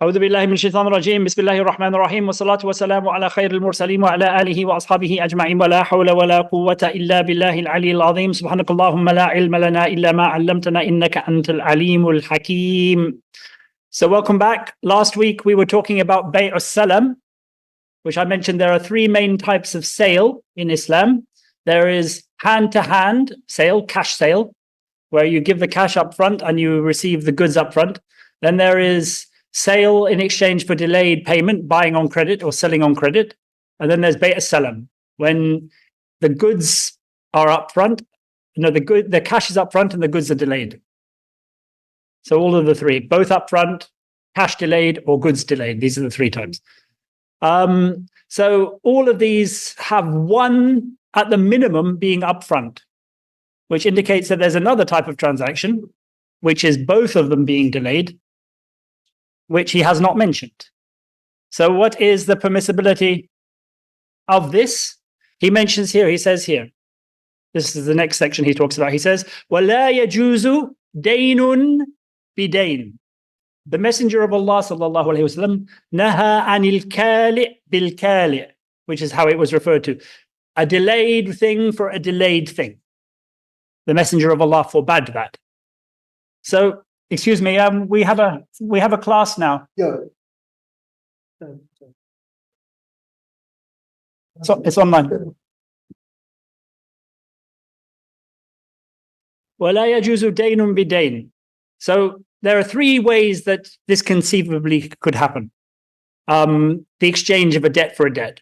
أعوذ بالله من الشيطان الرجيم بسم الله الرحمن الرحيم والصلاة والسلام على خير المرسلين وعلى آله وأصحابه أجمعين ولا حول ولا قوة إلا بالله العلي العظيم سبحانك اللهم لا علم لنا إلا ما علمتنا إنك أنت العليم الحكيم. So welcome back. Last week we were talking about Bay' al-Salam, which I mentioned there are three main types of sale in Islam. There is hand-to-hand sale, cash sale, where you give the cash up front and you receive the goods up front. Then there is sale in exchange for delayed payment, buying on credit or selling on credit. And then there's Bay' al-Salam, when the goods are up front, the cash is up front and the goods are delayed. So all of the three, both up front, cash delayed, or goods delayed. These are the three types. So all of these have one at the minimum being upfront, which indicates that there's another type of transaction, which is both of them being delayed, which he has not mentioned. So what is the permissibility of this? He mentions here, he says here, this is the next section he talks about. He says, وَلَا يَجُوزُ دَيْنٌ بِدَيْنٍ. The Messenger of Allah sallallahu alaihi wasallam naha anil kali' bil kali', which is how it was referred to, a delayed thing for a delayed thing. The Messenger of Allah forbade that. So, excuse me, we have a class now. Yeah. So it's online. وَلَا يَجُوزُ دَيْنٌ بِدَيْنٍ. So there are three ways that this conceivably could happen. The exchange of a debt for a debt.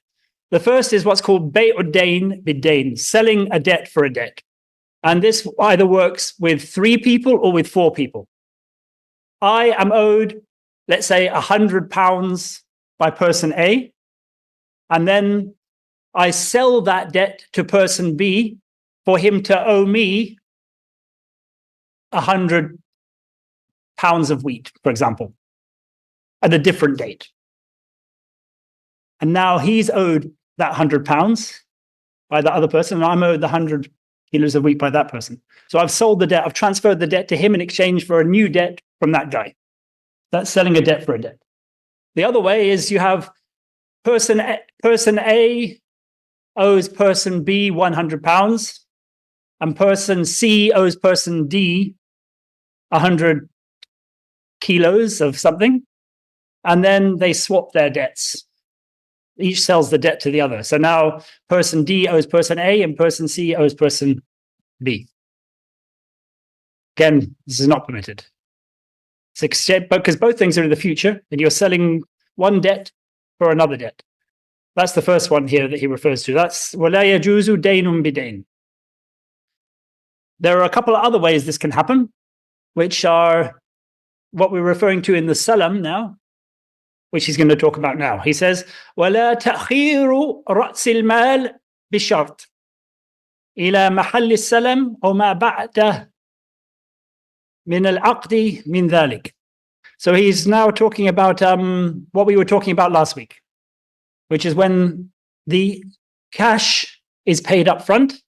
The first is what's called bay'ud dayn bid-dayn, selling a debt for a debt. And this either works with three people or with four people. I am owed, let's say, £100 by person A, and then I sell that debt to person B for him to owe me £100 of wheat, for example, at a different date. And now he's owed that £100 by the other person, and I'm owed the 100 kilos of wheat by that person. So I've sold the debt, I've transferred the debt to him in exchange for a new debt from that guy. That's selling a debt for a debt. The other way is you have person A owes person B £100, and person C owes person D 100 kilos of something, and then they swap their debts. Each sells the debt to the other. So now person D owes person A and person C owes person B. Again, this is not permitted. It's exchange, because both things are in the future, and you're selling one debt for another debt. That's the first one here that he refers to. That's وَلَا يَجُوزُ دَيْنٌ بِدَيْنٍ. There are a couple of other ways this can happen, which are what we're referring to in the Salam now, which he's going to talk about now. He says, وَلَا تَأْخِيرُ رَأْسِ الْمَالِ بِشَرْطٍ إِلَى مَحَلِّ السَّلَمِ أو مَا بَعْدَهُ مِنَ الْعَقْدِ مِنْ ذَلِكَ. So he's now talking about what we were talking about last week, which is when the cash is paid up front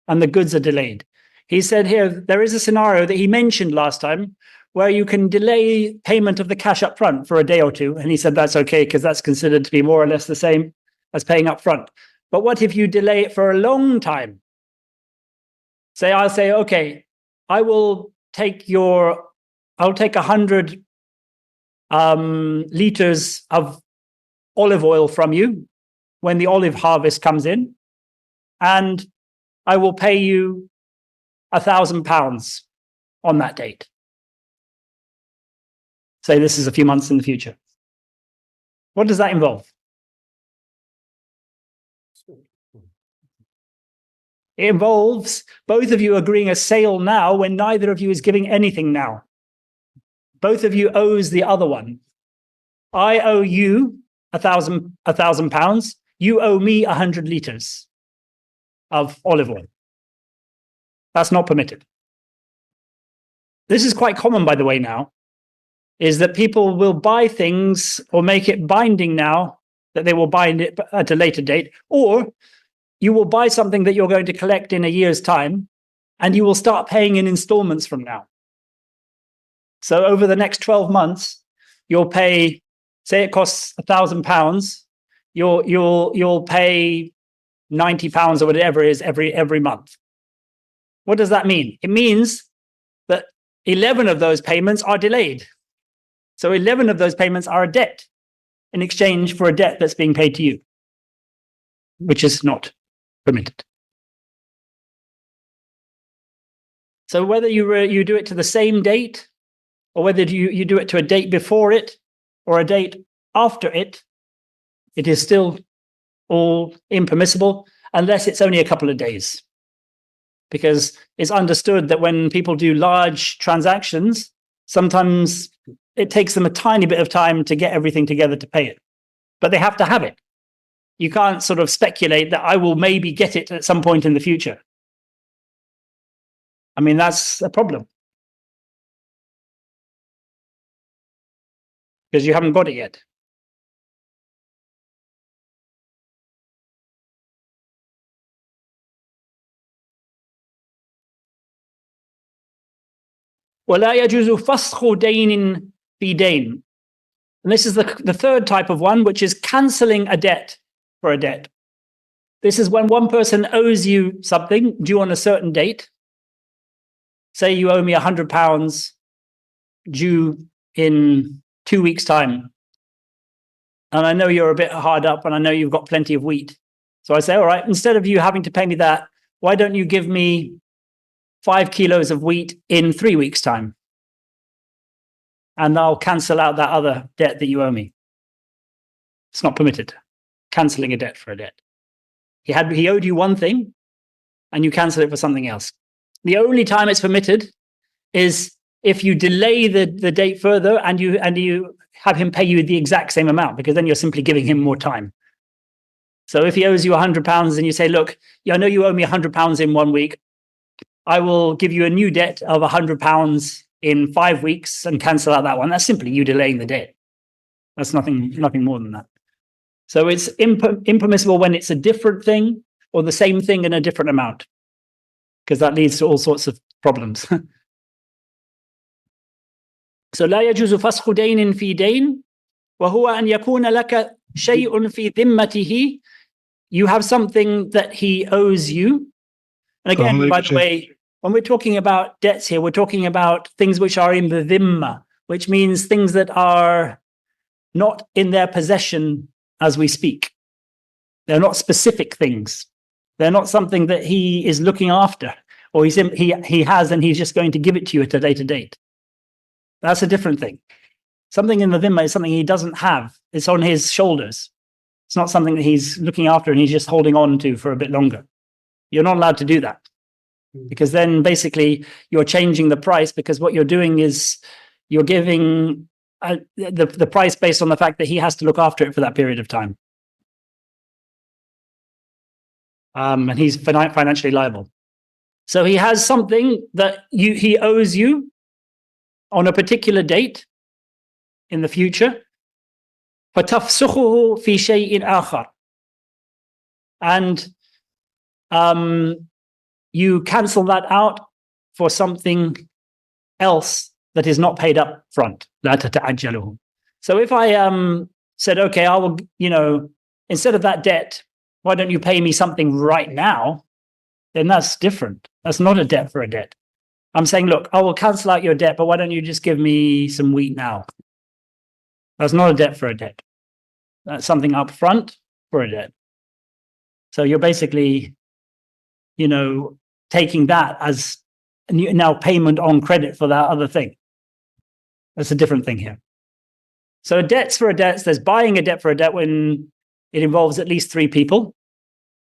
and the goods are delayed. He said here, there is a scenario that he mentioned last time where you can delay payment of the cash up front for a day or two. And he said that's okay, because that's considered to be more or less the same as paying up front. But what if you delay it for a long time? I'll say, okay, I'll take 100 liters of olive oil from you when the olive harvest comes in, and I will pay you £1,000 on that date. Say this is a few months in the future. What does that involve? It involves both of you agreeing a sale now when neither of you is giving anything now. Both of you owes the other one. I owe you £1,000. You owe me 100 liters of olive oil. That's not permitted. This is quite common, by the way, now, is that people will buy things or make it binding now that they will buy it at a later date, or you will buy something that you're going to collect in a year's time, and you will start paying in installments from now. So over the next 12 months, you'll pay say it costs £1,000, you'll pay £90 or whatever it is every month. What does that mean? It means that 11 of those payments are delayed. So 11 of those payments are a debt in exchange for a debt that's being paid to you, which is not permitted. So whether you do it to the same date, or whether you do it to a date before it or a date after it, it is still all impermissible unless it's only a couple of days. Because it's understood that when people do large transactions, sometimes it takes them a tiny bit of time to get everything together to pay it. But they have to have it. You can't sort of speculate that I will maybe get it at some point in the future. I mean, that's a problem. Because you haven't got it yet. وَلَا يَجُوزُ فَسْخُ دَيْنٍ فِي دَيْنٍ. And this is the third type of one, which is cancelling a debt for a debt. This is when one person owes you something due on a certain date. Say you owe me £100 due in 2 weeks' time. And I know you're a bit hard up and I know you've got plenty of wheat. So I say, all right, instead of you having to pay me that, why don't you give me 5 kilos of wheat in 3 weeks' time? And I'll cancel out that other debt that you owe me. It's not permitted. Cancelling a debt for a debt. He owed you one thing and you cancel it for something else. The only time it's permitted is if you delay the date further and you have him pay you the exact same amount, because then you're simply giving him more time. So if he owes you £100 and you say, look, I know you owe me £100 in 1 week. I will give you a new debt of £100 in 5 weeks and cancel out that one. That's simply you delaying the debt. That's nothing more than that. So it's impermissible when it's a different thing or the same thing in a different amount, because that leads to all sorts of problems. So لا يجوز فسخ دين في دين وهو أن يكون لك شيء في ذمته. You have something that he owes you. And again, by the way, when we're talking about debts here, we're talking about things which are in the dhimma, which means things that are not in their possession as we speak. They're not specific things. They're not something that he is looking after, or he has and he's just going to give it to you at a later date. That's a different thing. Something in the dhimma is something he doesn't have. It's on his shoulders. It's not something that he's looking after and he's just holding on to for a bit longer. You're not allowed to do that, because then basically you're changing the price, because what you're doing is you're giving the price based on the fact that he has to look after it for that period of time. And he's financially liable. So he has something that he owes you on a particular date in the future. فَتَفْسُخُهُ فِي شَيْءٍ آخَرٍ. And you cancel that out for something else that is not paid up front. لَا تَتَعَجَّلُهُ. So if I said, okay, I will, instead of that debt, why don't you pay me something right now? Then that's different. That's not a debt for a debt. I'm saying, look, I will cancel out your debt, but why don't you just give me some wheat now? That's not a debt for a debt. That's something up front for a debt. So you're basically, taking that as now payment on credit for that other thing. That's a different thing here. So debts for a debt, there's buying a debt for a debt when it involves at least 3 people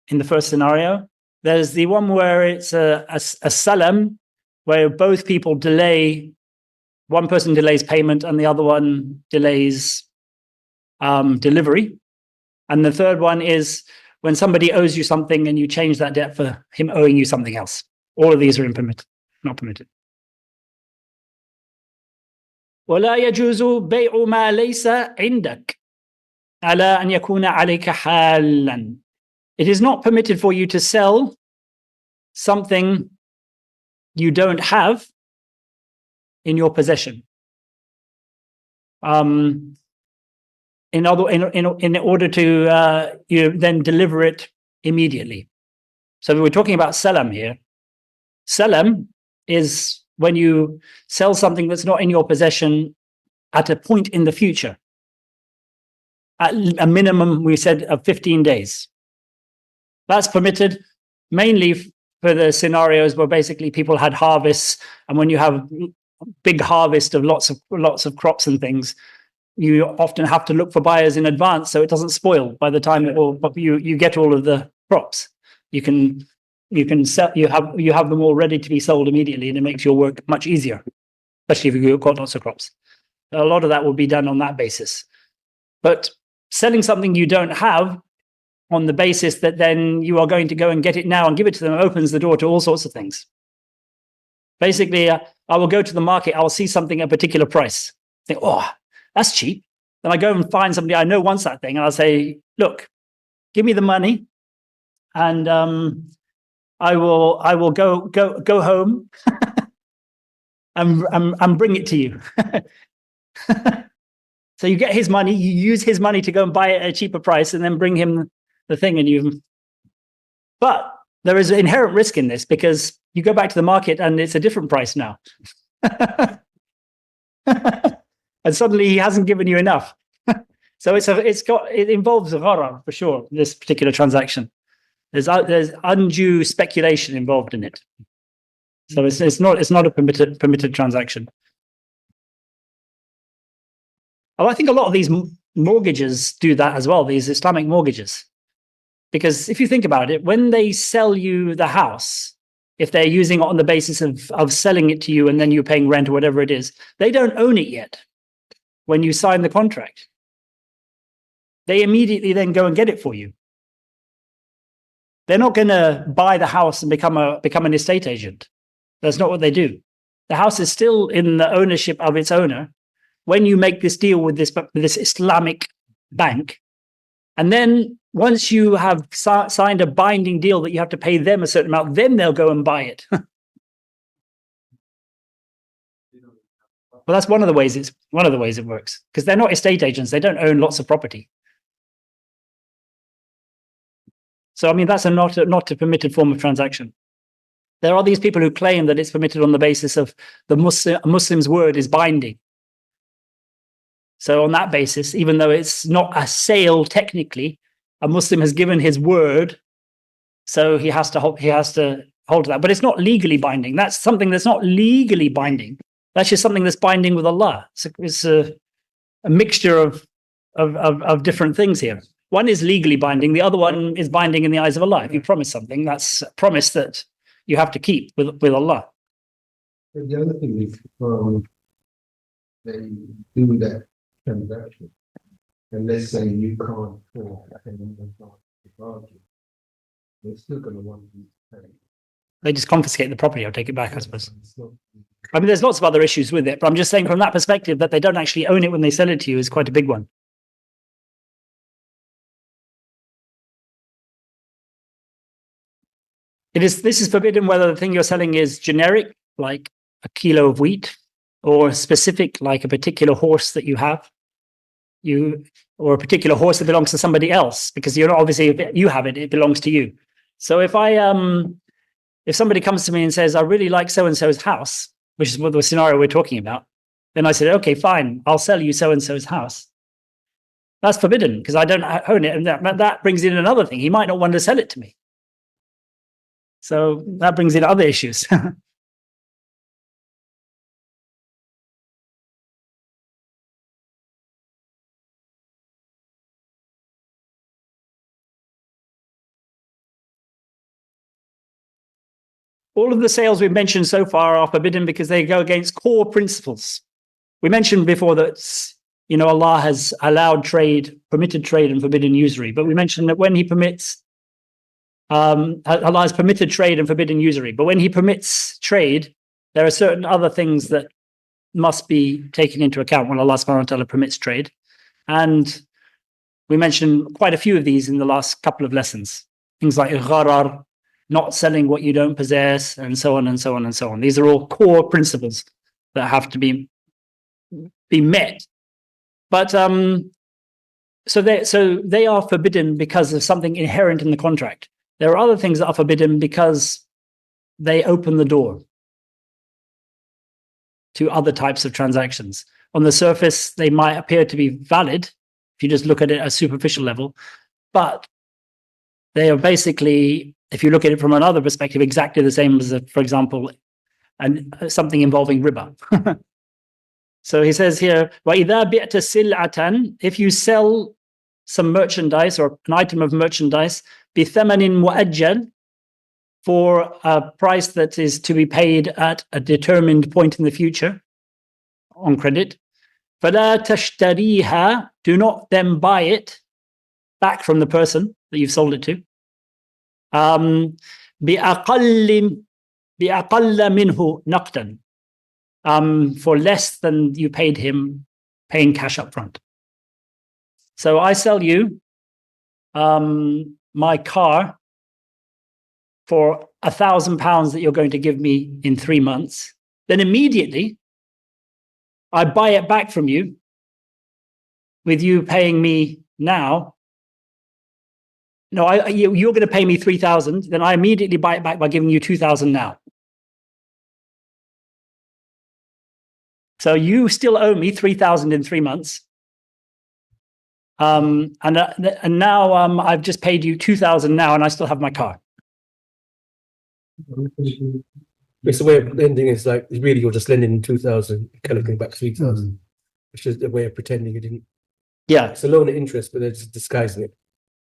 in the first scenario. There's the one where it's a salam, where both people delay, one person delays payment and the other one delays delivery. And the third one is when somebody owes you something and you change that debt for him owing you something else. All of these are not permitted. ولا يجوز بيع ما ليس عندك على أن يكون عليك حالا. It is not permitted for you to sell something you don't have in your possession. in order to you then deliver it immediately. So we're talking about salam here. Salam is when you sell something that's not in your possession at a point in the future. At a minimum, we said, of 15 days. That's permitted mainly for the scenarios where basically people had harvests, and when you have big harvest of lots of crops and things, you often have to look for buyers in advance so it doesn't spoil by the time you get all of the crops. You can sell, you have them all ready to be sold immediately, and it makes your work much easier, especially if you've got lots of crops. A lot of that will be done on that basis. But selling something you don't have on the basis that then you are going to go and get it now and give it to them opens the door to all sorts of things. Basically, I will go to the market, I will see something at a particular price. Think, oh, that's cheap. Then I go and find somebody I know wants that thing, and I'll say, look, give me the money, and I will go home and bring it to you. So you get his money, you use his money to go and buy it at a cheaper price, and then bring him the thing. But there is an inherent risk in this, because you go back to the market and it's a different price now. And suddenly he hasn't given you enough. So it involves a gharar for sure, this particular transaction. There's undue speculation involved in it. So it's not a permitted transaction. Oh, I think a lot of these mortgages do that as well, these Islamic mortgages. Because if you think about it, when they sell you the house, if they're using it on the basis of selling it to you and then you're paying rent or whatever it is, they don't own it yet when you sign the contract. They immediately then go and get it for you. They're not going to buy the house and become an estate agent. That's not what they do. The house is still in the ownership of its owner when you make this deal with this Islamic bank. And then once you have signed a binding deal that you have to pay them a certain amount, then they'll go and buy it. Well, that's one of the ways it works, because they're not estate agents. They don't own lots of property. So, I mean, that's not a permitted form of transaction. There are these people who claim that it's permitted on the basis of the Muslim's word is binding. So on that basis, even though it's not a sale technically, a Muslim has given his word, so he has to hold to that. But it's not legally binding. That's something that's not legally binding. That's just something that's binding with Allah. It's a mixture of different things here. One is legally binding. The other one is binding in the eyes of Allah. If you promise something, that's a promise that you have to keep with Allah. And the other thing is, they do that transaction, and let's say you can't afford they're still going to want you to pay. They just confiscate the property or take it back, I suppose. I mean, there's lots of other issues with it, but I'm just saying from that perspective that they don't actually own it when they sell it to you is quite a big one. This is forbidden whether the thing you're selling is generic, like a kilo of wheat, or specific, like a particular horse that you have, or a particular horse that belongs to somebody else, because you're not, obviously, if you have it, it belongs to you. So if somebody comes to me and says, I really like so-and-so's house, which is what the scenario we're talking about, then I said, okay, fine, I'll sell you so-and-so's house. That's forbidden because I don't own it. And that brings in another thing. He might not want to sell it to me. So that brings in other issues. All of the sales we've mentioned so far are forbidden because they go against core principles. We mentioned before that, Allah has allowed trade, permitted trade and forbidden usury. But we mentioned that when he permits, Allah has permitted trade and forbidden usury. But when he permits trade, there are certain other things that must be taken into account when Allah subhanahu wa ta'ala permits trade. And we mentioned quite a few of these in the last couple of lessons. Things like gharar, not selling what you don't possess, and so on and so on and so on. These are all core principles that have to be met. But So they are forbidden because of something inherent in the contract. There are other things that are forbidden because they open the door to other types of transactions. On the surface, they might appear to be valid if you just look at it at a superficial level, but they are basically, if you look at it from another perspective, exactly the same as, for example, something involving riba. So he says here, وَإِذَا بِعْتَ سِلْعَةً, if you sell some merchandise or an item of merchandise, بِثَمَنٍ مُؤَجَّلٍ, for a price that is to be paid at a determined point in the future on credit, فَلَا تَشْتَرِيهَا, do not then buy it back from the person that you've sold it to, بِأَقَلَّ مِنْهُ نَقْدًا, for less than you paid him, paying cash up front. So I sell you my car for £1,000 that you're going to give me in 3 months. Then immediately I buy it back from you with you paying me now. No, you're going to pay me 3,000. Then I immediately buy it back by giving you 2,000 now. So you still owe me 3,000 in 3 months. And now I've just paid you 2,000 now, and I still have my car. It's the way of lending is like, really, you're just lending 2,000, collecting back 3,000. It's just a way of pretending you didn't. Yeah. It's a loan at interest, but they're just disguising it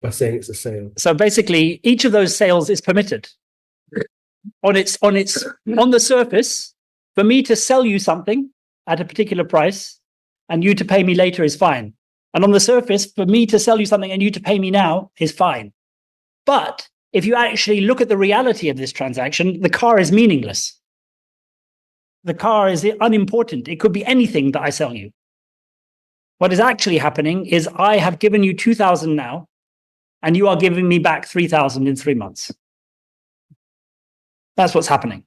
by saying it's a sale. So basically, each of those sales is permitted. On the surface, for me to sell you something at a particular price and you to pay me later is fine. And on the surface, for me to sell you something and you to pay me now is fine. But if you actually look at the reality of this transaction, the car is meaningless. The car is unimportant. It could be anything that I sell you. What is actually happening is I have given you 2,000 now, and you are giving me back 3,000 in 3 months. That's what's happening.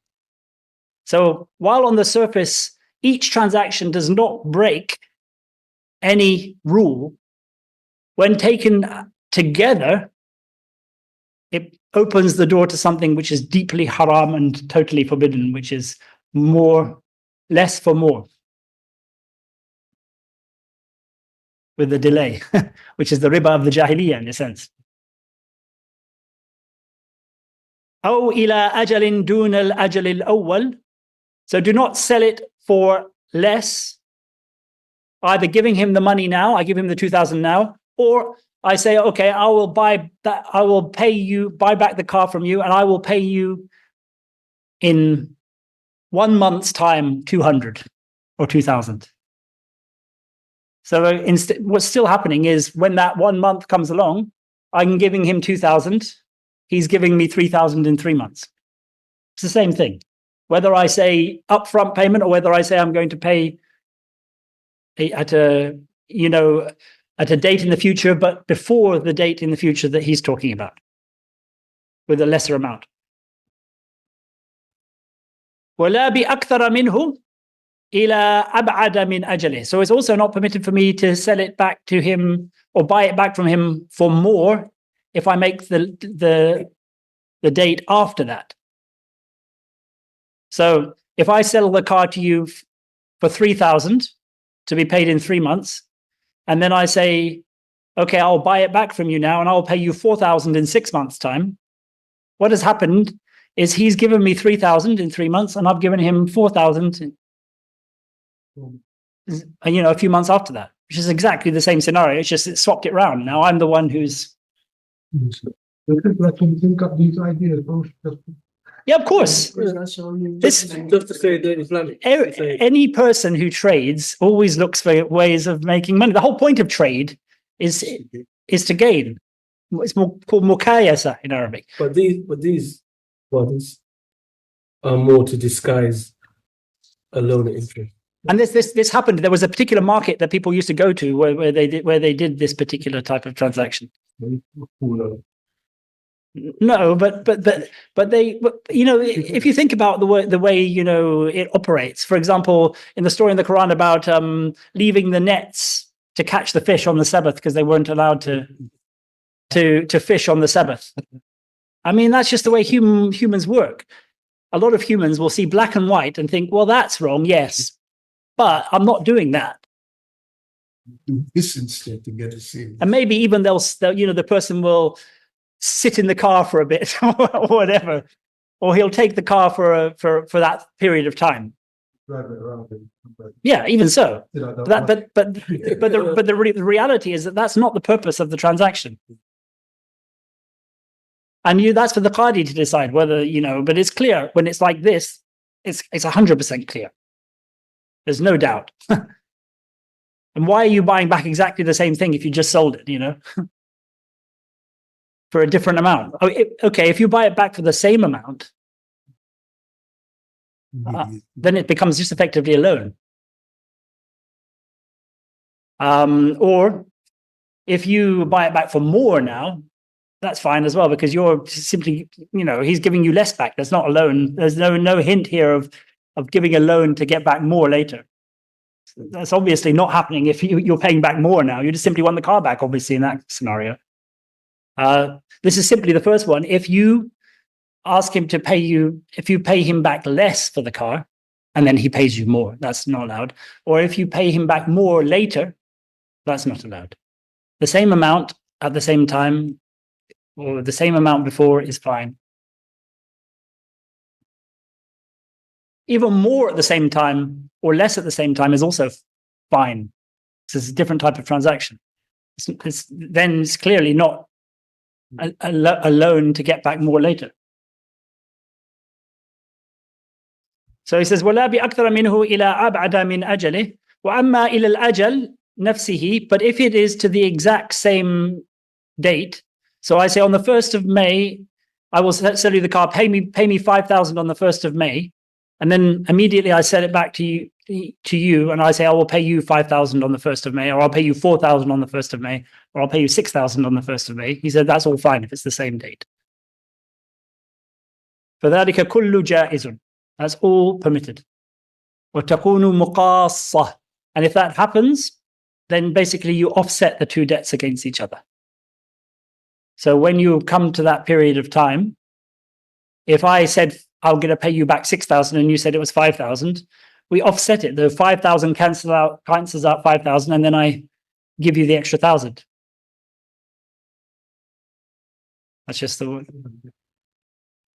So while on the surface, each transaction does not break any rule, when taken together, it opens the door to something which is deeply haram and totally forbidden, which is less for more, with the delay, which is the riba of the jahiliyyah in a sense. أو إلى أجل دون الأجل الأول. So do not sell it for less, either giving him the money now, I give him the 2,000 now, or I say, okay, I will buy that, I will pay you, buy back the car from you, and I will pay you in 1 month's time 200 or 2,000. So what's still happening is when that 1 month comes along, I'm giving him 2,000, he's giving me 3,000 in 3 months. It's the same thing. Whether I say upfront payment or whether I say I'm going to pay at a date in the future, but before the date in the future that he's talking about, with a lesser amount. وَلَا بِأَكْثَرَ مِنْهُ إِلَى أَبْعَدَ مِنْ أَجَلِهِ. So it's also not permitted for me to sell it back to him or buy it back from him for more if I make the date after that. So if I sell the car to you for 3,000 to be paid in 3 months, and then I say, okay, I'll buy it back from you now and I'll pay you 4,000 in 6 months' time. What has happened is he's given me 3,000 in 3 months and I've given him 4,000, a few months after that, which is exactly the same scenario. It's just it swapped it around. Now I'm the one who's... People can think up these ideas. Yeah, of course. Just to say that Islamic. Any person who trades always looks for ways of making money. The whole point of trade is to gain. It's called mukayasa in Arabic. But these ones are more to disguise a loan at interest. And this happened. There was a particular market that people used to go to where they did this particular type of transaction. No, but they, if you think about the way it operates. For example, in the story in the Quran about leaving the nets to catch the fish on the Sabbath because they weren't allowed to fish on the Sabbath. I mean, that's just the way humans work. A lot of humans will see black and white and think, well, that's wrong, yes, but I'm not doing that. Do this instead to get a seal. And maybe even they'll the person will sit in the car for a bit or whatever, or he'll take the car for that period of time. Drive it around and come back. Yeah, even so. You know, But the reality is that that's not the purpose of the transaction. And that's for the qadi to decide whether, but it's clear when it's like this, it's 100% clear. There's no doubt. And why are you buying back exactly the same thing if you just sold it, for a different amount? Okay, if you buy it back for the same amount, then it becomes just effectively a loan. Or if you buy it back for more now, that's fine as well, because you're simply, he's giving you less back. There's not a loan. There's no hint here of giving a loan to get back more later. That's obviously not happening if you're paying back more now. You just simply want the car back, obviously, in that scenario. This is simply the first one. If you ask him to pay you, if you pay him back less for the car, and then he pays you more, that's not allowed. Or if you pay him back more later, that's not allowed. The same amount at the same time, or the same amount before is fine. Even more at the same time or less at the same time is also fine. This is a different type of transaction. Then it's clearly not a loan to get back more later. So he says, وَلَا بِأَكْثَرَ مِنْهُ إِلَىٰ أَبْعَدَ مِنْ أَجَلِهِ وَأَمَّا إِلَى الْأَجَلِ نَفْسِهِ. But if it is to the exact same date, so I say on the 1st of May, I will sell you the car, pay me 5,000 on the 1st of May, and then immediately I sell it back to you, and I say I will pay you 5,000 on the 1st of May, or I'll pay you 4,000 on the 1st of May, or I'll pay you 6,000 on the 1st of May. He said that's all fine if it's the same date. فَذَلِكَ كُلُّ جَائِزٌ. That's all permitted. وَتَكُونُ مُقَاصَّةً. And if that happens, then basically you offset the two debts against each other. So when you come to that period of time, if I said I'm going to pay you back 6,000 and you said it was 5,000, we offset it. The 5,000 cancels out 5,000, and then I give you the extra 1,000. That's just the.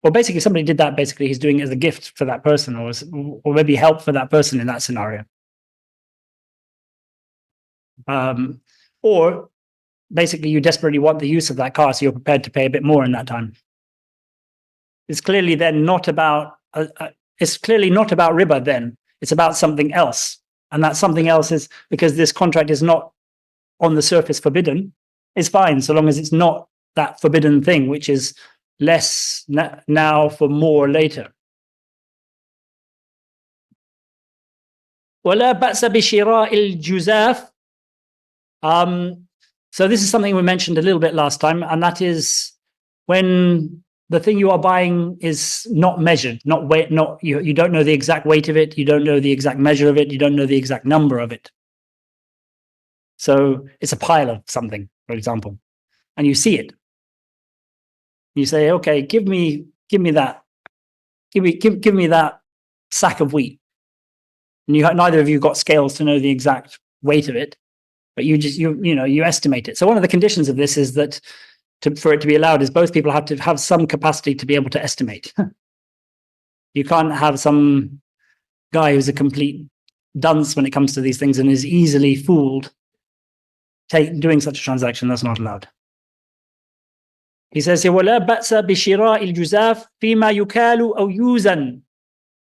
Well, basically, somebody did that. Basically, he's doing it as a gift for that person, or maybe help for that person in that scenario. Or basically, you desperately want the use of that car, so you're prepared to pay a bit more in that time. It's clearly then not about. It's clearly not about riba. Then it's about something else, and that something else is because this contract is not on the surface forbidden. It's fine so long as it's not that forbidden thing, which is less now for more later. وَلَا بَأْسَ بِشِرَاءِ الْجُزَافِ. So this is something we mentioned a little bit last time, and that is when the thing you are buying is not measured, not weight, you don't know the exact weight of it, you don't know the exact measure of it, you don't know the exact number of it. So it's a pile of something, for example, and you see it. You say, okay, give me that. Give me that sack of wheat. And neither of you got scales to know the exact weight of it, but you estimate it. So one of the conditions of this is that for it to be allowed is both people have to have some capacity to be able to estimate. You can't have some guy who's a complete dunce when it comes to these things and is easily fooled doing such a transaction. That's not allowed. He says here, وَلَا بَأْسَ بِشِرَاءِ الْجُزَافِ فِيمَا يُكَالُ أَوْ يُوزَنْ.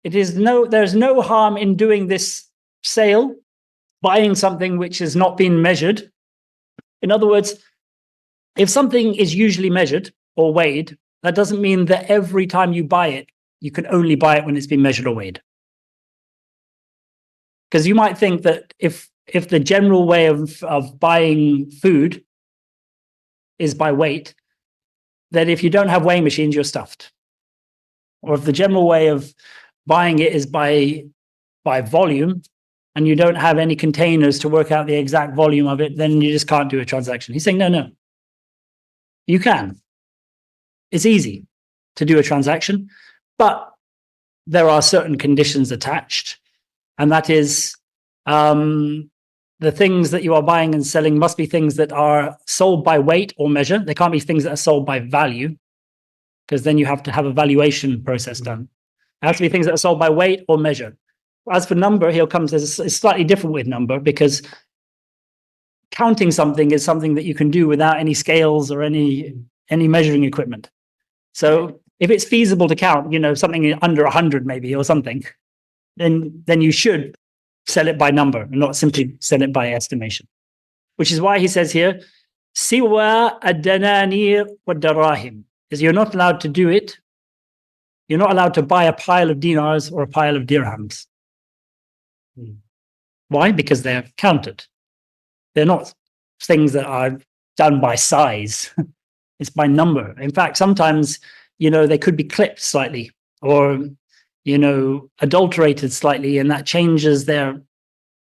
There's no harm in doing this sale, buying something which has not been measured. In other words, if something is usually measured or weighed, that doesn't mean that every time you buy it, you can only buy it when it's been measured or weighed. Because you might think that if the general way of buying food is by weight, that if you don't have weighing machines, you're stuffed. Or if the general way of buying it is by volume, and you don't have any containers to work out the exact volume of it, then you just can't do a transaction. He's saying, no, you can. It's easy to do a transaction, but there are certain conditions attached, and that is the things that you are buying and selling must be things that are sold by weight or measure. They can't be things that are sold by value, because then you have to have a valuation process done. It has to be things that are sold by weight or measure. As for number, he'll come to this, it's slightly different with number, because counting something is something that you can do without any scales or any measuring equipment. So if it's feasible to count, something under 100 maybe or something, then you should sell it by number and not simply sell it by estimation. Which is why he says here, siwa ad-dananir wad-darahim, is you're not allowed to do it. You're not allowed to buy a pile of dinars or a pile of dirhams. Why? Because they're counted. They're not things that are done by size. It's by number. In fact, sometimes, they could be clipped slightly or, adulterated slightly, and that changes their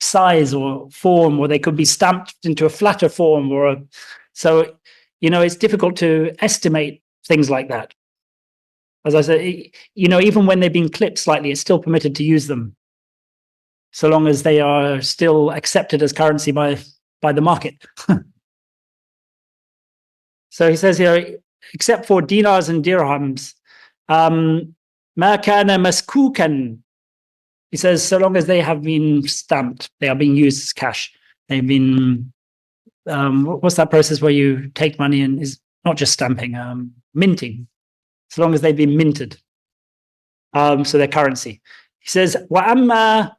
size or form, or they could be stamped into a flatter form so, it's difficult to estimate things like that. As I said, even when they've been clipped slightly, it's still permitted to use them, so long as they are still accepted as currency by the market. So he says here, except for dinars and dirhams, ma kana maskukan. He says, so long as they have been stamped, they are being used as cash. They've been, what's that process where you take money and is not just stamping, minting. So long as they've been minted, so they're currency. He says, wa amma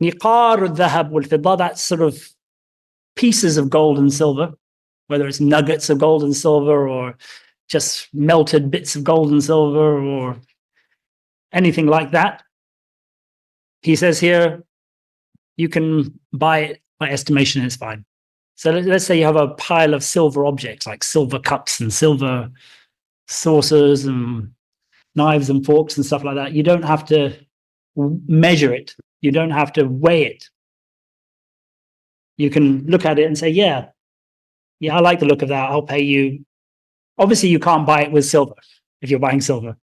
niqar al-dhahab wal-fidda, that's sort of pieces of gold and silver, whether it's nuggets of gold and silver or just melted bits of gold and silver or anything like that. He says here, you can buy it by estimation, it's fine. So let's say you have a pile of silver objects like silver cups and silver saucers and knives and forks and stuff like that. You don't have to measure it. You don't have to weigh it. You can look at it and say, yeah, I like the look of that. I'll pay you. Obviously, you can't buy it with silver if you're buying silver.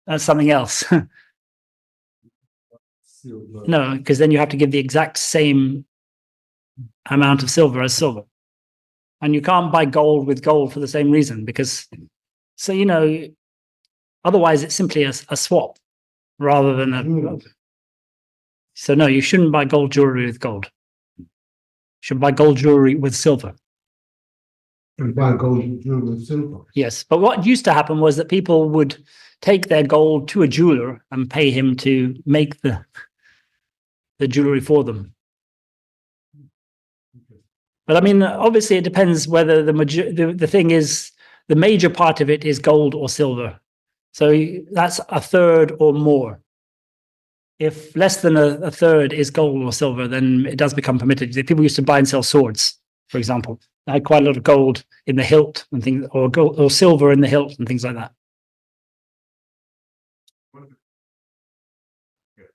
That's something else. No, because then you have to give the exact same amount of silver as silver. And you can't buy gold with gold for the same reason, because, otherwise it's simply a swap rather than a... So no, you shouldn't buy gold jewelry with gold. You should buy gold jewelry with silver. And buy gold jewelry with silver. Yes, but what used to happen was that people would take their gold to a jeweler and pay him to make the jewelry for them. But I mean, obviously, it depends whether the thing is, the major part of it is gold or silver. So that's a third or more. If less than a third is gold or silver, then it does become permitted. People used to buy and sell swords, for example. They had quite a lot of gold in the hilt and things, or gold or silver in the hilt and things like that.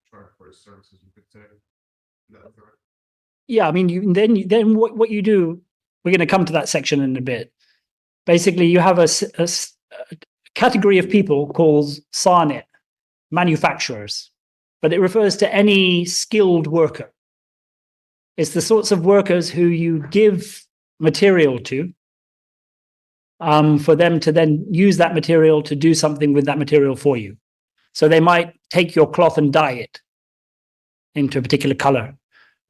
For his services, you could say. Yeah, I mean, then what you do, we're going to come to that section in a bit. Basically, you have a category of people called sani', manufacturers, but it refers to any skilled worker. It's the sorts of workers who you give material to, for them to then use that material to do something with that material for you. So they might take your cloth and dye it into a particular color,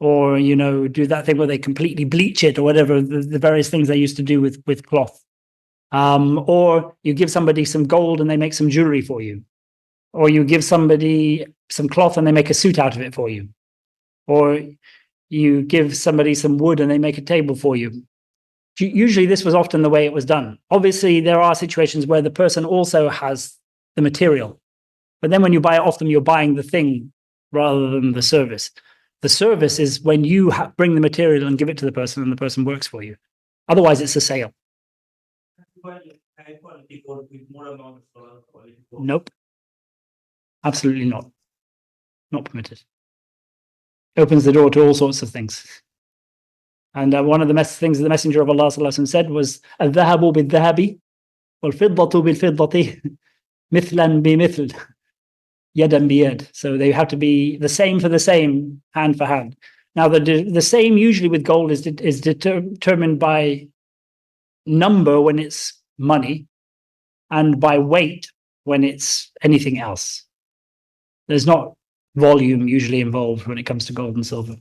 or, do that thing where they completely bleach it, or whatever, the various things they used to do with cloth. Or you give somebody some gold and they make some jewelry for you. Or you give somebody some cloth and they make a suit out of it for you. Or you give somebody some wood and they make a table for you. Usually this was often the way it was done. Obviously, there are situations where the person also has the material. But then when you buy it off them, you're buying the thing rather than the service. The service is when you bring the material and give it to the person and the person works for you. Otherwise, it's a sale. Nope. Absolutely not. Not permitted. opens the door to all sorts of things. And one of the things the Messenger of Allah ﷺ said was, "Al-dhahabu bil-dhahabi, wal-fiddatu bil-fiddati, mithlan bi-mithl, yadan bi-yad." So they have to be the same for the same, hand for hand. Now, the same usually with gold is determined by number when it's money, and by weight when it's anything else. There's not volume usually involved when it comes to gold and silver.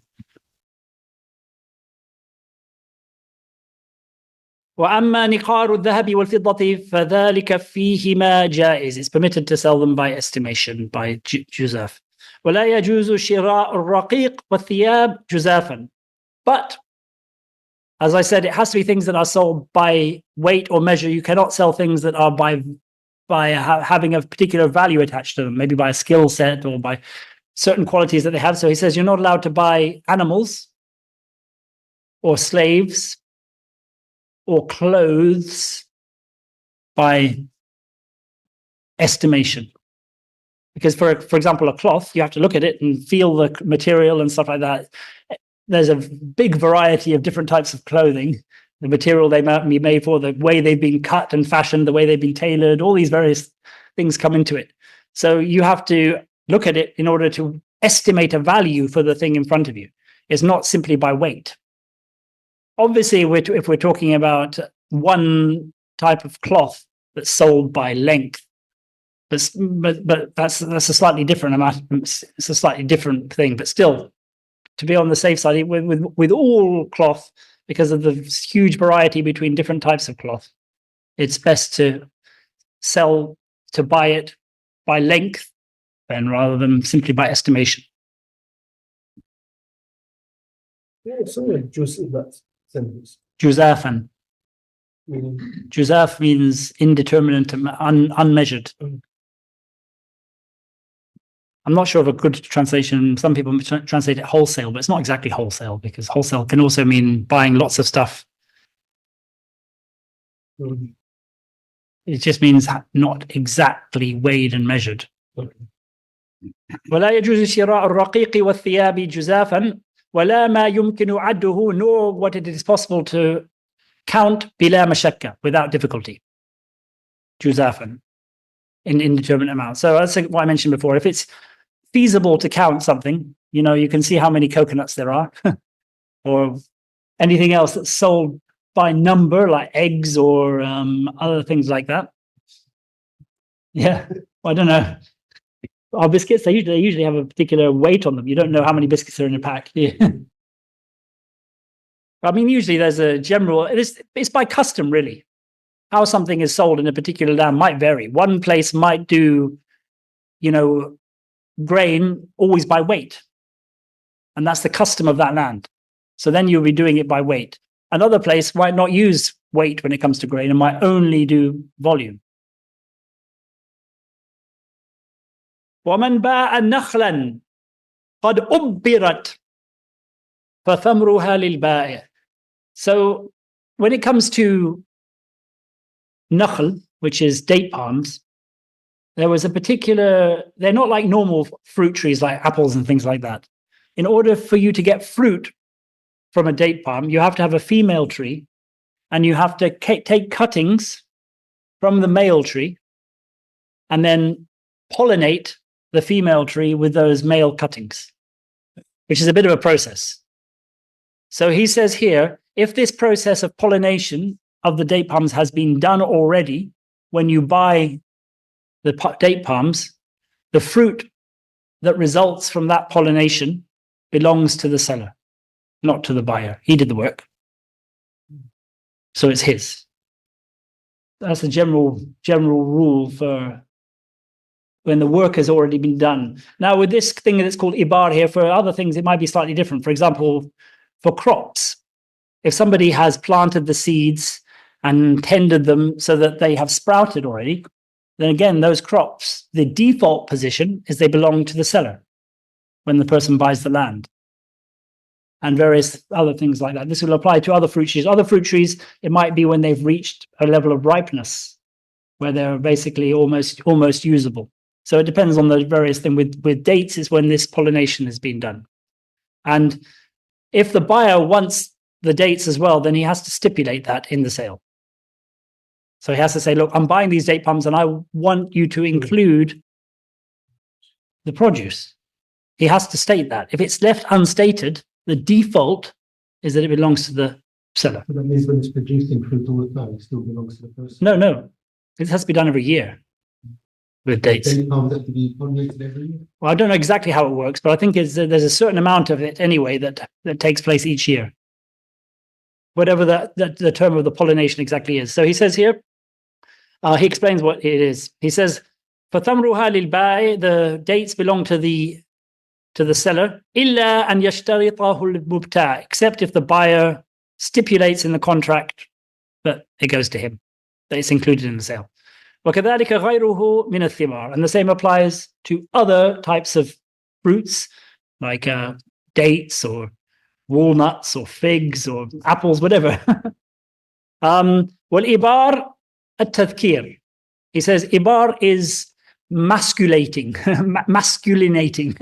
وَأَمَّا نِقَارُ الذَّهَبِ وَالْفِضَّةِ فَذَلِكَ فِيهِمَا جَائِزٌ. It's permitted to sell them by estimation, by juzaf. وَلَا يَجُوزُ شِرَاءُ الرَّقِيقِ وَالثِّيَابِ جُزَافًا. But, as I said, it has to be things that are sold by weight or measure. You cannot sell things that are by having a particular value attached to them, maybe by a skill set or by certain qualities that they have. So he says you're not allowed to buy animals or slaves or clothes by estimation. Because for example, a cloth, you have to look at it and feel the material and stuff like that. There's a big variety of different types of clothing, the material they might be made for, the way they've been cut and fashioned, the way they've been tailored, all these various things come into it. So you have to look at it in order to estimate a value for the thing in front of you. It's not simply by weight. Obviously, if we're talking about one type of cloth that's sold by length, but that's a slightly different amount. It's a slightly different thing. But still, to be on the safe side with all cloth, because of the huge variety between different types of cloth, it's best to buy it by length, then rather than simply by estimation. Yeah, something juice in that sentence. Juzafan. Meaning, Juzaf means indeterminate, unmeasured. I'm not sure of a good translation. Some people translate it wholesale, but it's not exactly wholesale, because wholesale can also mean buying lots of stuff. It just means not exactly weighed and measured. ولا يجوز شراء الرقيق والثياب جزافا ولا ما يمكن عده, nor what it is possible to count بلا مشقة, without difficulty. جزافا, in indeterminate amounts. So that's what I mentioned before. If it's feasible to count something, you can see how many coconuts there are, or anything else that's sold by number, like eggs or other things like that. Yeah, I don't know. Our biscuits, they usually have a particular weight on them. You don't know how many biscuits are in a pack. Yeah. I mean, usually there's a general, it's by custom, really. How something is sold in a particular land might vary. One place might do, grain always by weight. And that's the custom of that land. So then you'll be doing it by weight. Another place might not use weight when it comes to grain and might only do volume. وَمَنْ بَاعَ نَخْلًا قَدْ أُبِّرَتْ فَثَمْرُهَا لِلْبَائِعِ. So when it comes to nakhl, which is date palms, there was a particular, they're not like normal fruit trees like apples and things like that. In order for you to get fruit from a date palm, you have to have a female tree, and you have to take cuttings from the male tree and then pollinate the female tree with those male cuttings, which is a bit of a process. So he says here, if this process of pollination of the date palms has been done already, when you buy the date palms, the fruit that results from that pollination belongs to the seller, not to the buyer. He did the work, so it's his. That's a general rule for when the work has already been done. Now, with this thing that's called ibar here, for other things, it might be slightly different. For example, for crops, if somebody has planted the seeds and tended them so that they have sprouted already, then again, those crops, the default position is they belong to the seller when the person buys the land, and various other things like that. This will apply to other fruit trees. Other fruit trees, it might be when they've reached a level of ripeness where they're basically almost usable. So it depends on the various things. With dates is when this pollination has been done. And if the buyer wants the dates as well, then he has to stipulate that in the sale. So he has to say, look, I'm buying these date palms and I want you to include the produce. He has to state that. If it's left unstated, the default is that it belongs to the seller. But that means when it's producing fruit all the time, it still belongs to the person. No. It has to be done every year with dates. Date palms have to be pollinated every year. Well, I don't know exactly how it works, but I think there's a certain amount of it anyway that takes place each year. Whatever the term of the pollination exactly is. So he says here, he explains what it is. He says, فَثَمْرُهَا لِلْبَائِ, the dates belong to the seller, إِلَّا أَنْ يَشْتَرِطَهُ الْمُبْتَاعِ, except if the buyer stipulates in the contract that it goes to him, that it's included in the sale. وَكَذَلِكَ غَيْرُهُ مِنَ الثِّمَارِ, and the same applies to other types of fruits, like dates or walnuts or figs or apples, whatever. وَالْإِبَارِ التَّذْكِيرِ, he says ibar is masculating, masculinating.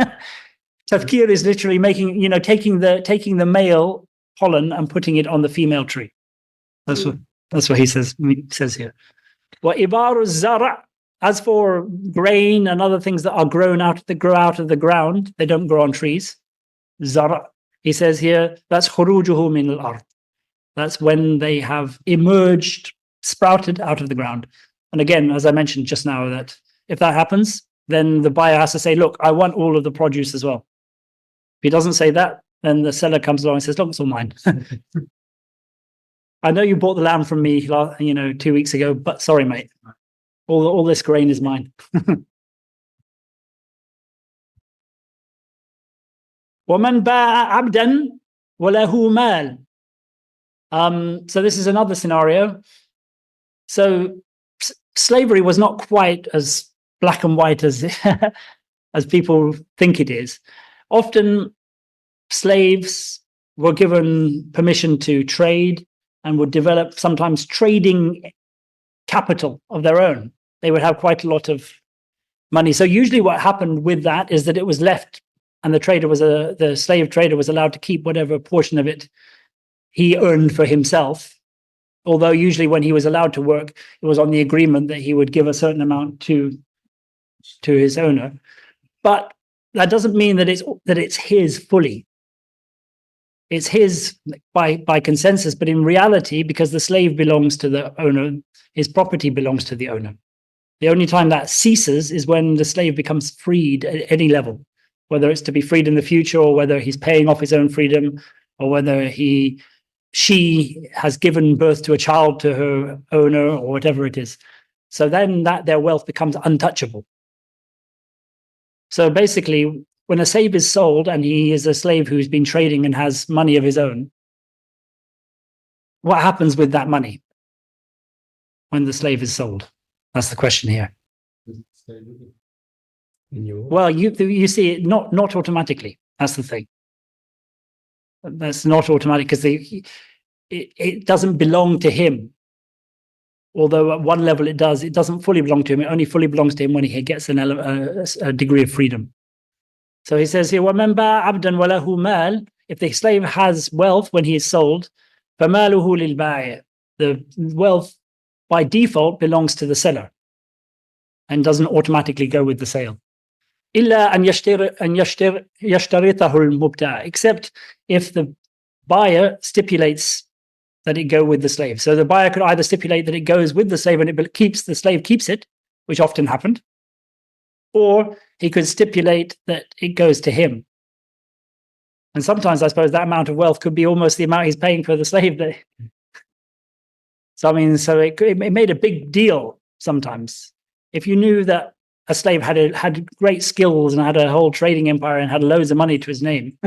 Tadhkir is literally making, taking the male pollen and putting it on the female tree. That's what he says here. Wa ibaru zara', as for grain and other things that are grow out of the ground, they don't grow on trees. Zara', he says here, that's khurujuhu min al-ard. That's when they have emerged, sprouted out of the ground. And again, as I mentioned just now, that if that happens, then the buyer has to say, look, I want all of the produce as well. If he doesn't say that, then the seller comes along and says, look, it's all mine. I know you bought the lamb from me, 2 weeks ago, but sorry, mate. All this grain is mine. وَمَنْ بَاعَ عَبْدًا وَلَهُ مَالٍ. So this is another scenario. So slavery was not quite as black and white as as people think it is. Often slaves were given permission to trade and would develop sometimes trading capital of their own. They would have quite a lot of money. So usually what happened with that is that it was left, and the slave trader was allowed to keep whatever portion of it he earned for himself. Although usually when he was allowed to work, it was on the agreement that he would give a certain amount to his owner. But that doesn't mean that it's his fully. It's his by consensus, but in reality, because the slave belongs to the owner, his property belongs to the owner. The only time that ceases is when the slave becomes freed at any level, whether it's to be freed in the future, or whether he's paying off his own freedom, or whether she has given birth to a child to her owner, or whatever it is. So then their wealth becomes untouchable. So basically, when a slave is sold and he is a slave who's been trading and has money of his own, what happens with that money when the slave is sold? That's the question here. Does it stay with it? Well, you see it not automatically. That's the thing. That's not automatic, because it doesn't belong to him. Although at one level it does, it doesn't fully belong to him. It only fully belongs to him when he gets a degree of freedom. So he says here, وَمَنْ بَاعَ عَبْدًا وَلَهُ مَالٍ, if the slave has wealth when he is sold, فَمَالُهُ لِلْبَائِعِ, the wealth by default belongs to the seller and doesn't automatically go with the sale. إِلَّا أَنْ يَشْتَرِطَهُ الْمُبْتَاعِ, except if the buyer stipulates that it go with the slave. So the buyer could either stipulate that it goes with the slave and the slave keeps it, which often happened, or he could stipulate that it goes to him. And sometimes I suppose that amount of wealth could be almost the amount he's paying for the slave. So it made a big deal sometimes. If you knew that a slave had great skills and had a whole trading empire and had loads of money to his name,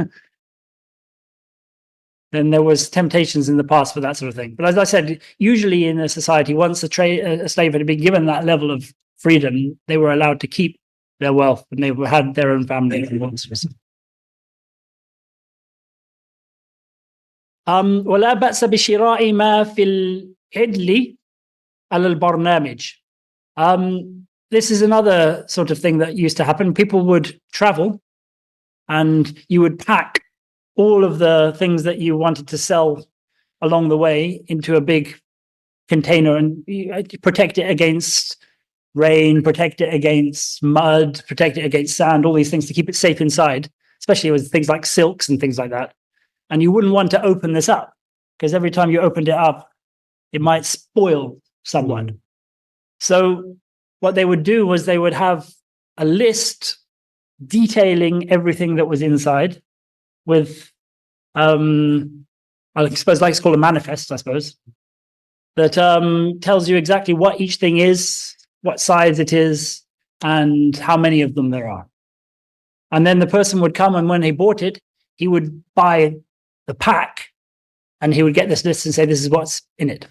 then there was temptations in the past for that sort of thing. But as I said, usually in a society, once a slave had been given that level of freedom, they were allowed to keep their wealth and they had their own family. ولا بأس بشراء ما في العدل على البرنامج. This is another sort of thing that used to happen. People would travel and you would pack all of the things that you wanted to sell along the way into a big container and protect it against rain, protect it against mud, protect it against sand, all these things to keep it safe inside, especially with things like silks and things like that. And you wouldn't want to open this up because every time you opened it up, it might spoil someone. So what they would do was they would have a list detailing everything that was inside with, I suppose, like it's called a manifest, I suppose, that tells you exactly what each thing is, what size it is, and how many of them there are. And then the person would come, and when he bought it, he would buy the pack, and he would get this list and say, this is what's in it.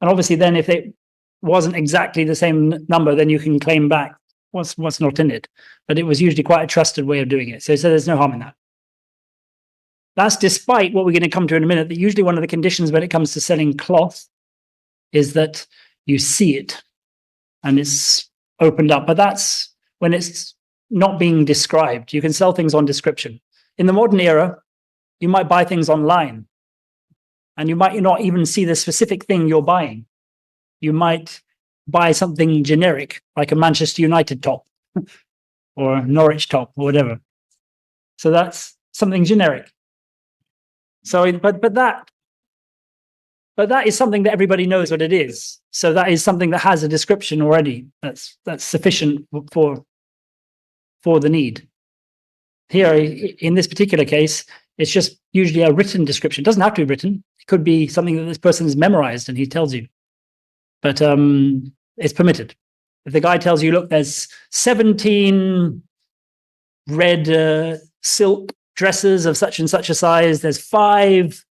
And obviously then if it wasn't exactly the same number, then you can claim back what's not in it. But it was usually quite a trusted way of doing it. So there's no harm in that. That's despite what we're going to come to in a minute, that usually one of the conditions when it comes to selling cloth is that you see it and it's opened up. But that's when it's not being described. You can sell things on description. In the modern era, you might buy things online and you might not even see the specific thing you're buying. You might buy something generic, like a Manchester United top or Norwich top or whatever. So that's something generic. So, but that is something that everybody knows what it is. So that is something that has a description already. That's sufficient for the need. Here, in this particular case, it's just usually a written description. It doesn't have to be written. It could be something that this person's memorized and he tells you. But it's permitted. If the guy tells you, look, there's 17 red silk dresses of such and such a size, there's 5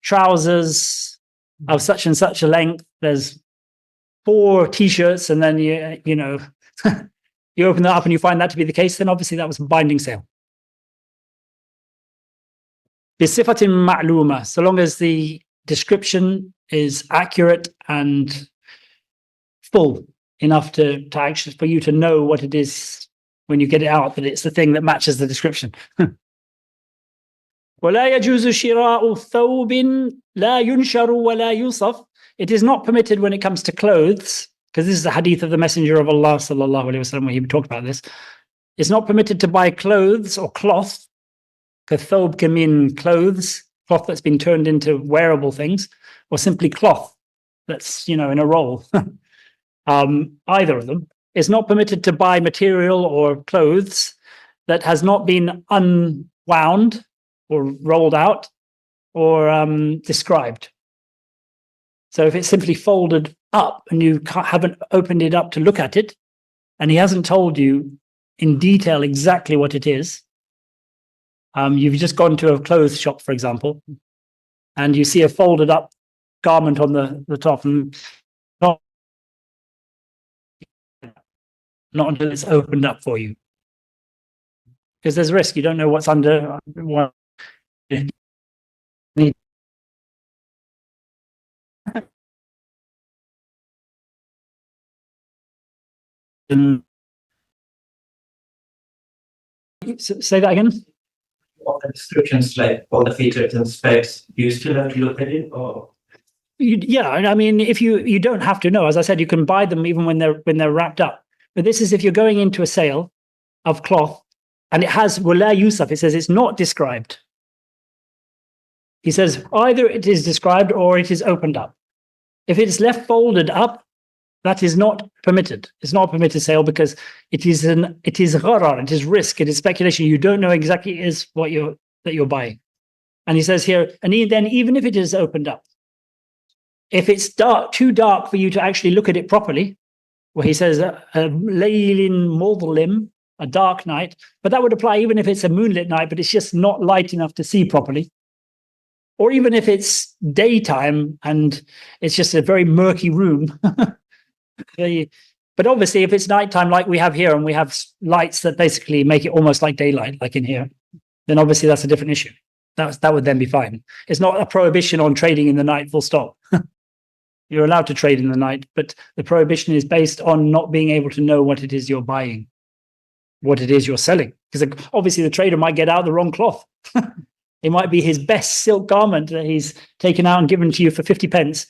trousers of such and such a length, there's 4 t-shirts, and then you know you open that up and you find that to be the case, then obviously that was a binding sale. بصفة معلومة, so long as the description is accurate and full enough to actually for you to know what it is when you get it out, that it's the thing that matches the description. ولا يجوز شراء ثوب لا ينشر ولا يوصف. It is not permitted when it comes to clothes, because this is the hadith of the Messenger of Allah sallallahu alaihi wasallam where he talked about this. It's not permitted to buy clothes or cloth. Thawb can mean clothes, cloth that's been turned into wearable things, or simply cloth that's, in a roll. Either of them. It's not permitted to buy material or clothes that has not been unwound or rolled out or described. So if it's simply folded up and you haven't opened it up to look at it, and he hasn't told you in detail exactly what it is, you've just gone to a clothes shop, for example, and you see a folded up garment on the top, and not until it's opened up for you, because there's a risk. You don't know what's under. Say that again. All the descriptions, like all the features and specs, do you still have to look at it, or? Yeah, I mean, if you don't have to know. As I said, you can buy them even when they're wrapped up. But this is if you're going into a sale of cloth and it has wala yusuf. It says it's not described. He says either it is described or it is opened up. If it's left folded up, that is not permitted. It's not a permitted sale because it is gharar, it is risk, it is speculation. You don't know exactly is what you're buying. And he says here, and then even if it is opened up, if it's too dark for you to actually look at it properly, where he says laylin mudlim, a dark night, but that would apply even if it's a moonlit night, but it's just not light enough to see properly. Or even if it's daytime and it's just a very murky room. But obviously, if it's nighttime like we have here, and we have lights that basically make it almost like daylight, like in here, then obviously that's a different issue. That would then be fine. It's not a prohibition on trading in the night, full stop. You're allowed to trade in the night, but the prohibition is based on not being able to know what it is you're buying. what it is you're selling. Because obviously the trader might get out the wrong cloth. It might be his best silk garment that he's taken out and given to you for 50 pence.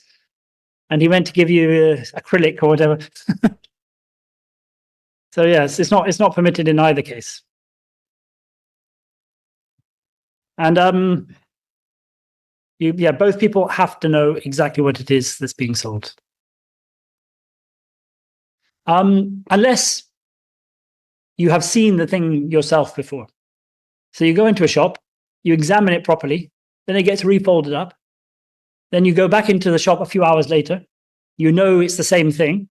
And he went to give you acrylic or whatever. So yes, it's not permitted in either case. And both people have to know exactly what it is that's being sold. Unless you have seen the thing yourself before. So you go into a shop, you examine it properly, then it gets refolded up. Then you go back into the shop a few hours later, you know it's the same thing.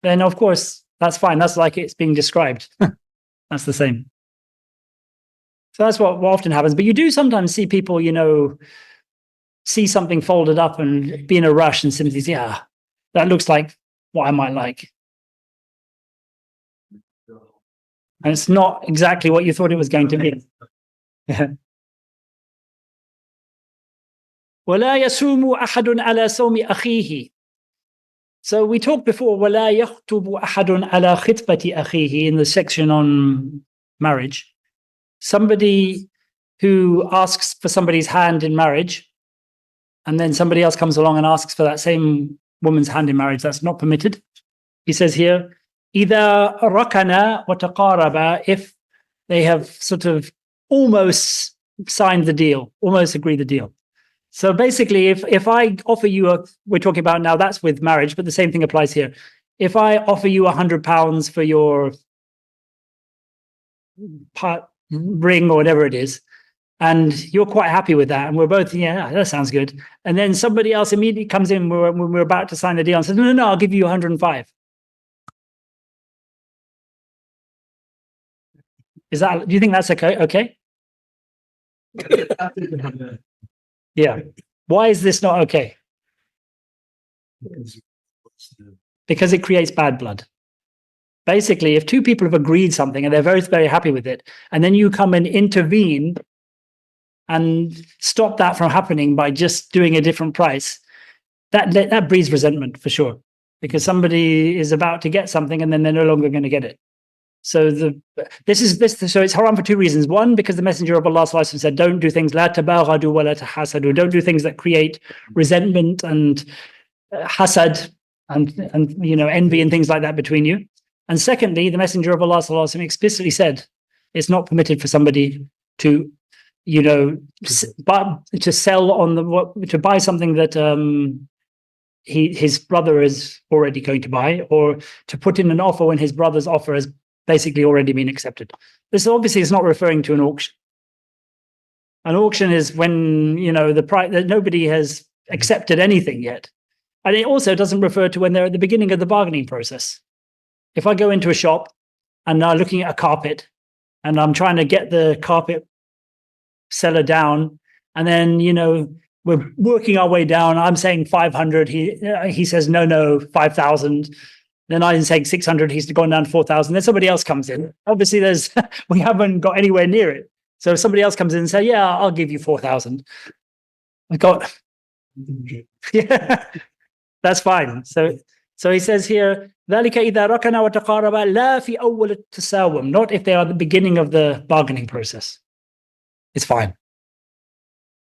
Then of course, that's fine. That's like it's being described. That's the same. So that's what often happens. But you do sometimes see people, see something folded up and be in a rush and simply say, yeah, that looks like what I might like. And it's not exactly what you thought it was going to be. وَلَا يَسُومُ أَحَدٌ عَلَى صَوْمِ أَخِيهِ. So we talked before, وَلَا يَخْطُبُ أَحَدٌ عَلَى خِطْبَةِ أَخِيهِ in the section on marriage. Somebody who asks for somebody's hand in marriage, and then somebody else comes along and asks for that same woman's hand in marriage, that's not permitted. He says here, إِذَا رَكَنَا وَتَقَارَبَا, if they have sort of almost signed the deal, almost agreed the deal. So basically, if I offer you we're talking about now, that's with marriage, but the same thing applies here. If I offer you £100 for your ring or whatever it is, and you're quite happy with that, and we're both, yeah, that sounds good. And then somebody else immediately comes in when we're about to sign the deal and says, no, I'll give you 105. Do you think that's okay? Yeah. Why is this not okay? Because it creates bad blood. Basically, if two people have agreed something and they're very, very happy with it, and then you come and intervene and stop that from happening by just doing a different price, that breeds resentment for sure. Because somebody is about to get something and then they're no longer going to get it. So so it's haram for two reasons. One, because the Messenger of Allah ﷺ said, don't do things la tabaghadu wa la tahasadu. Don't do things that create resentment and hasad and envy and things like that between you. And secondly, the Messenger of Allah ﷺ explicitly said it's not permitted for somebody to to buy something that his brother is already going to buy, or to put in an offer when his brother's offer has basically already been accepted. This obviously is not referring to an auction. An auction is when, the price that nobody has accepted anything yet. And it also doesn't refer to when they're at the beginning of the bargaining process. If I go into a shop and I'm looking at a carpet and I'm trying to get the carpet seller down, and then, we're working our way down. I'm saying 500. He says, no, 5,000. Then I'm saying 600, he's gone down to 4,000. Then somebody else comes in. Obviously, we haven't got anywhere near it. So somebody else comes in and say, yeah, I'll give you 4,000. I got, yeah, that's fine. So he says here, ذَلِكَ إِذَا رَكَنَا وَتَقَارَبَا لَا فِي أَوَّلِ التَّسَاوُمْ, not if they are at the beginning of the bargaining process. It's fine.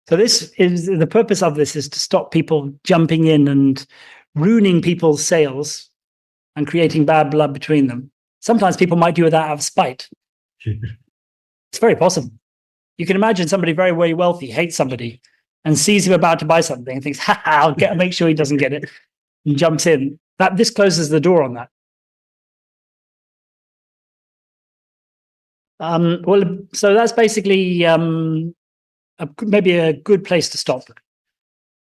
So the purpose of this is to stop people jumping in and ruining people's sales and creating bad blood between them. Sometimes people might do that out of spite. It's very possible. You can imagine somebody very, very wealthy hates somebody and sees him about to buy something and thinks, I'll make sure he doesn't get it, and jumps in. This closes the door on that. So that's basically maybe a good place to stop,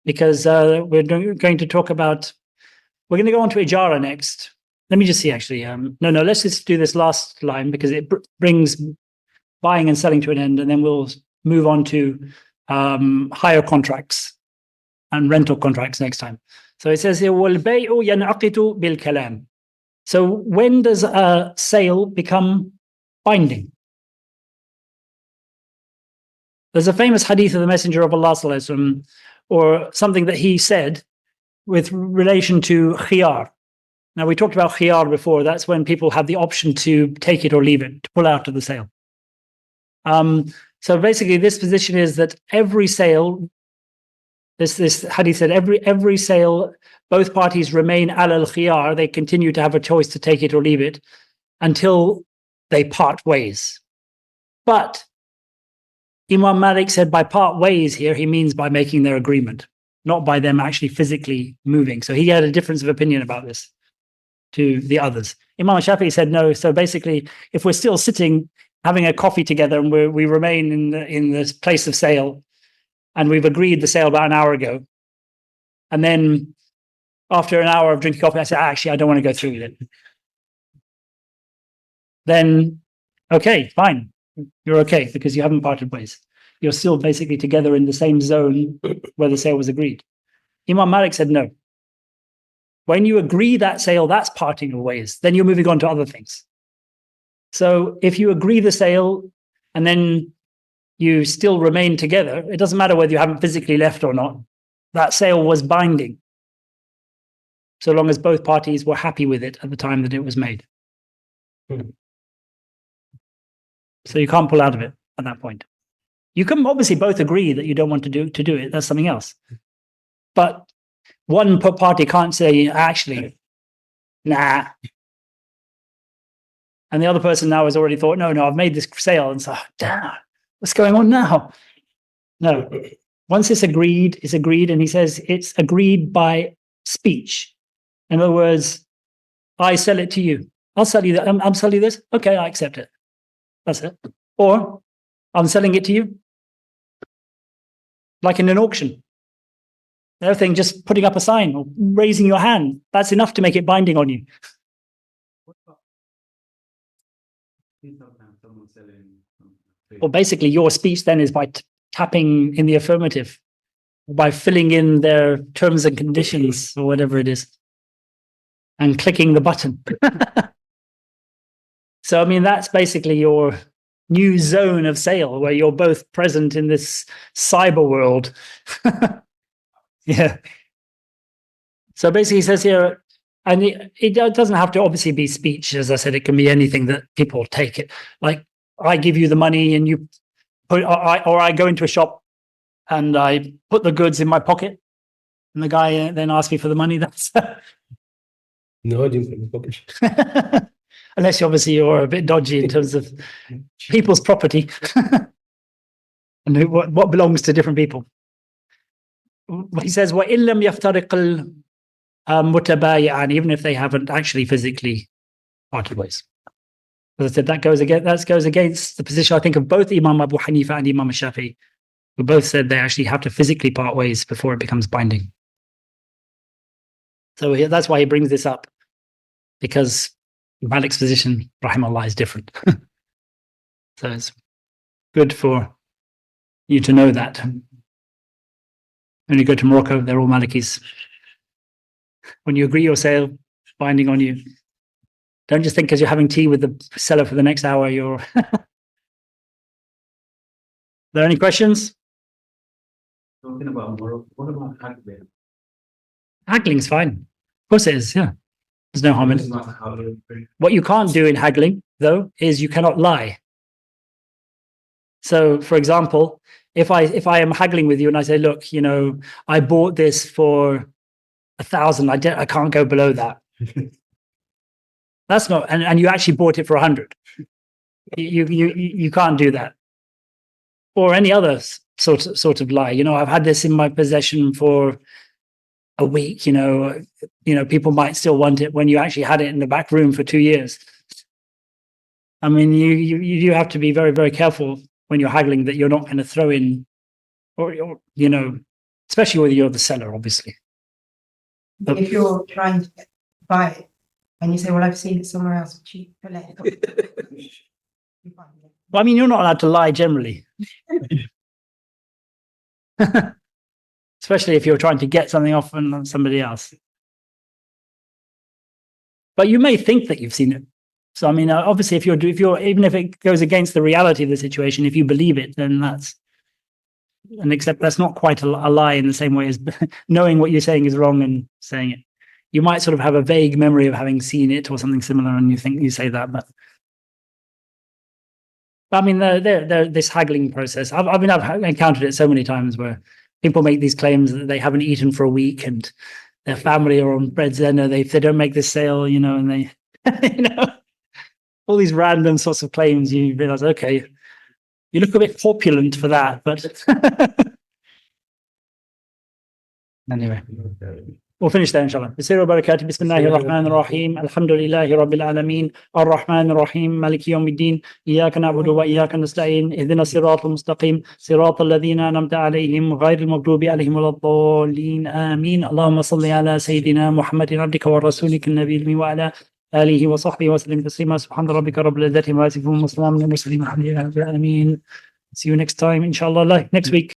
because we're going to talk about, we're going to go on to Ijara next. Let me just see, actually. No, let's just do this last line, because it brings buying and selling to an end, and then we'll move on to hire contracts and rental contracts next time. So it says here, وَالْبَيْعُ يَنْعَقِدُ بِالْكَلَامِ. So when does a sale become binding? There's a famous hadith of the Messenger of Allah ﷺ, or something that he said with relation to khiyar. Now, we talked about khiyar before. That's when people have the option to take it or leave it, to pull out of the sale. So basically, this position is that every sale, this hadith said, every sale, both parties remain al khiyar. They continue to have a choice to take it or leave it until they part ways. But Imam Malik said by part ways here, he means by making their agreement, not by them actually physically moving. So he had a difference of opinion about this to the others. Imam Shafi'i said no. So basically, if we're still sitting, having a coffee together, and we remain in this place of sale, and we've agreed the sale about an hour ago, and then after an hour of drinking coffee, I say, actually, I don't want to go through with it. Then, okay, fine. You're okay because you haven't parted ways. You're still basically together in the same zone where the sale was agreed. Imam Malik said no. When you agree that sale, that's parting of ways. Then you're moving on to other things. So if you agree the sale and then you still remain together, it doesn't matter whether you haven't physically left or not. That sale was binding, so long as both parties were happy with it at the time that it was made. So you can't pull out of it at that point. You can obviously both agree that you don't want to do it. That's something else. But one party can't say, actually, nah. And the other person now has already thought, no, I've made this sale. And so, damn, what's going on now? No. Once it's agreed, it's agreed. And he says it's agreed by speech. In other words, I sell it to you. I'll sell you that. I'm selling you this. Okay, I accept it. That's it. Or I'm selling it to you. Like in an auction. The other thing, just putting up a sign or raising your hand, that's enough to make it binding on you. Well, basically, your speech then is by tapping in the affirmative, by filling in their terms and conditions or whatever it is, and clicking the button. So, I mean, that's basically your new zone of sale where you're both present in this cyber world. Yeah. So basically, he says here, and it doesn't have to obviously be speech. As I said, it can be anything that people take it. Like, I give you the money and you put, or I go into a shop and I put the goods in my pocket and the guy then asks me for the money. That's No, I didn't put in my pocket. unless you're a bit dodgy in terms of people's property and what belongs to different people. He says, وَإِن لَمْ يَفْتَرِقَ الْمُتَبَايِعَانِ, even if they haven't actually physically parted ways. As I said, that goes against the position, I think, of both Imam Abu Hanifa and Imam Shafi'i, who both said they actually have to physically part ways before it becomes binding. So that's why he brings this up, because Malik's position, rahimahullah, is different. So it's good for you to know that. When you go to Morocco, they're all Malikis. When you agree your sale, binding on you. Don't just think because you're having tea with the seller for the next hour, you're... Are there any questions? Talking about Morocco, what about haggling? Haggling's fine. Of course it is, yeah. There's no harm in It's it. not how you- What you can't do in haggling, though, is you cannot lie. So, for example, if I am haggling with you and I say, look, I bought this for 1,000, I can't go below that. That's not, and you actually bought it for 100. You can't do that. Or any other sort of lie. I've had this in my possession for a week. People might still want it when you actually had it in the back room for 2 years. I mean, you have to be very, very careful when you're haggling that you're not going to throw in, or especially whether you're the seller, obviously. But If you're trying to buy it and you say, well, I've seen it somewhere else cheap, but let it go. You find it. well, I mean, you're not allowed to lie generally. Especially if you're trying to get something off from somebody else. But you may think that you've seen it. So, I mean, obviously, if you're even if it goes against the reality of the situation, if you believe it, then except that's not quite a lie in the same way as knowing what you're saying is wrong and saying it. you might sort of have a vague memory of having seen it or something similar, and you say that, but I mean, this haggling process. I've encountered it so many times where people make these claims that they haven't eaten for a week and their family are on bread's end if they don't make this sale, and they, all these random sorts of claims. You realize, okay, you look a bit corpulent for that, but anyway. We'll finish there, inshallah. Bismillah barakatuh. Bismillahir Rahmanir Rahim. Alhamdulillahi Rabbil Alameen. Ar-Rahmanir Rahim. Maliki Yawmiddin. Iyyaka na'budu wa iyyaka nasta'in. Ihdina siratal mustaqim. Siratal ladhina an'amta alayhim. Ghayril maghdubi alayhim waladdallin. Ameen. Allahumma salli ala Sayyidina Muhammadin abdika wa rasulika an-nabiyil ummi wa ala alihi wa sahbihi wa sallim taslima. Subhana rabbika rabbil izzati amma yasifun wa salamun ala al-mursalin. Alhamdulillahi rabbil alamin. See you next time, inshallah, next week.